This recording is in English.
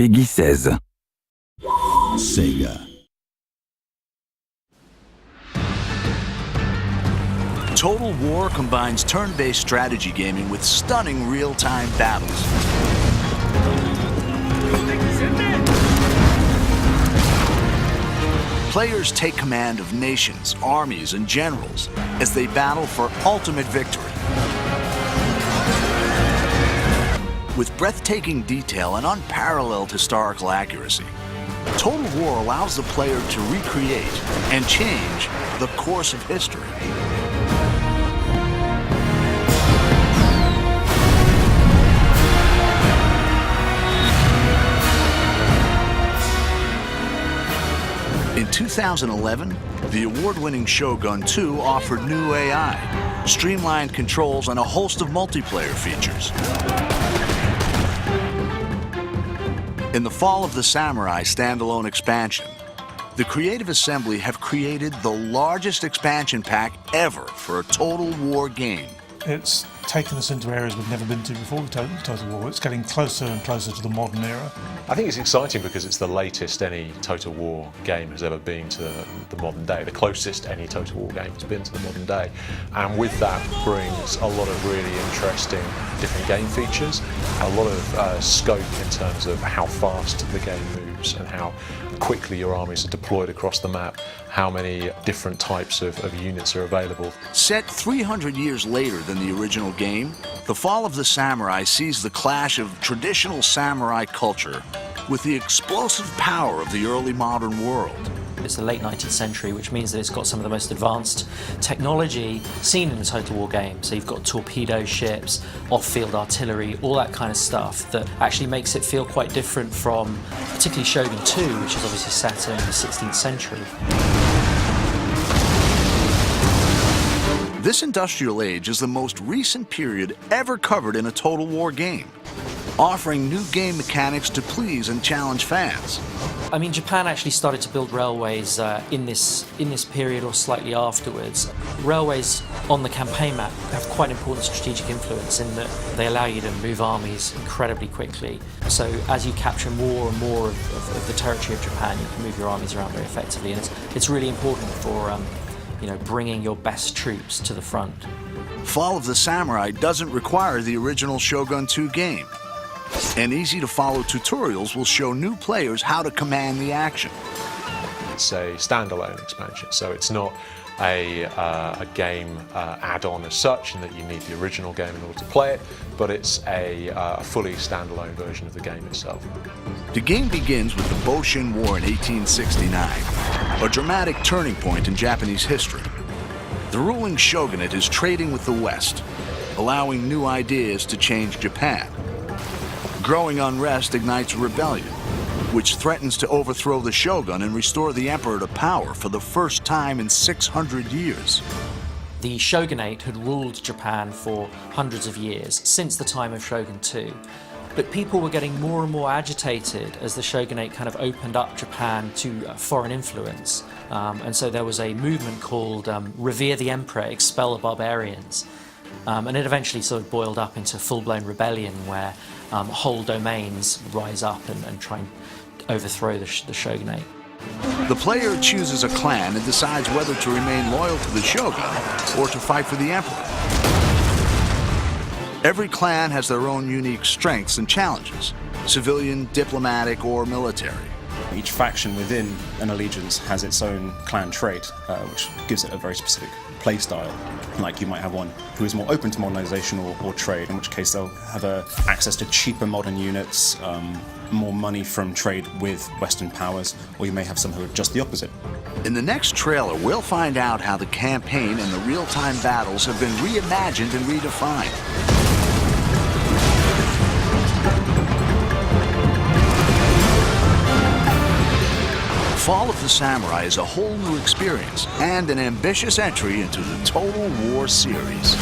Peggy 16. Sega. Total War combines turn-based strategy gaming with stunning real-time battles. Players take command of nations, armies, and generals as they battle for ultimate victory. With breathtaking detail and unparalleled historical accuracy, Total War allows the player to recreate and change the course of history. In 2011, the award-winning Shogun 2 offered new AI, streamlined controls, and a host of multiplayer features. In the Fall of the Samurai standalone expansion, the Creative Assembly have created the largest expansion pack ever for a Total War game. It's taken us into areas we've never been to before with Total War. It's getting closer and closer to the modern era. I think it's exciting because it's the latest any Total War game has ever been to the modern day, the closest any Total War game has been to the modern day. And with that brings a lot of really interesting different game features, a lot of scope in terms of how fast the game moves and how quickly your armies are deployed across the map, how many different types of units are available. Set 300 years later than the original game, The Fall of the Samurai sees the clash of traditional samurai culture with the explosive power of the early modern world. It's the late 19th century, which means that it's got some of the most advanced technology seen in a Total War game. So you've got torpedo ships, off-field artillery, all that kind of stuff that actually makes it feel quite different from particularly Shogun 2, which is obviously set in the 16th century. This industrial age is the most recent period ever covered in a Total War game, offering new game mechanics to please and challenge fans. I mean, Japan actually started to build railways in this period or slightly afterwards. Railways on the campaign map have quite important strategic influence in that they allow you to move armies incredibly quickly. So as you capture more and more of the territory of Japan, you can move your armies around very effectively, and it's really important for bringing your best troops to the front. Fall of the Samurai doesn't require the original Shogun 2 game, and easy-to-follow tutorials will show new players how to command the action. It's a standalone expansion, so it's not a game add-on as such, in that you need the original game in order to play it, but it's a fully standalone version of the game itself. The game begins with the Boshin War in 1869, a dramatic turning point in Japanese history. The ruling shogunate is trading with the West, allowing new ideas to change Japan. Growing unrest ignites a rebellion, which threatens to overthrow the shogun and restore the emperor to power for the first time in 600 years. The shogunate had ruled Japan for hundreds of years, since the time of Shogun 2. But people were getting more and more agitated as the shogunate kind of opened up Japan to foreign influence. And so there was a movement called Revere the Emperor, Expel the Barbarians. And it eventually sort of boiled up into full-blown rebellion where whole domains rise up and try and overthrow the shogunate. The player chooses a clan and decides whether to remain loyal to the shogun or to fight for the emperor. Every clan has their own unique strengths and challenges, civilian, diplomatic, or military. Each faction within an allegiance has its own clan trait, which gives it a very specific play style. Like you might have one who is more open to modernization or trade, in which case they'll have access to cheaper modern units, more money from trade with Western powers, or you may have some who are just the opposite. In the next trailer, we'll find out how the campaign and the real-time battles have been reimagined and redefined. Fall of the Samurai is a whole new experience and an ambitious entry into the Total War series.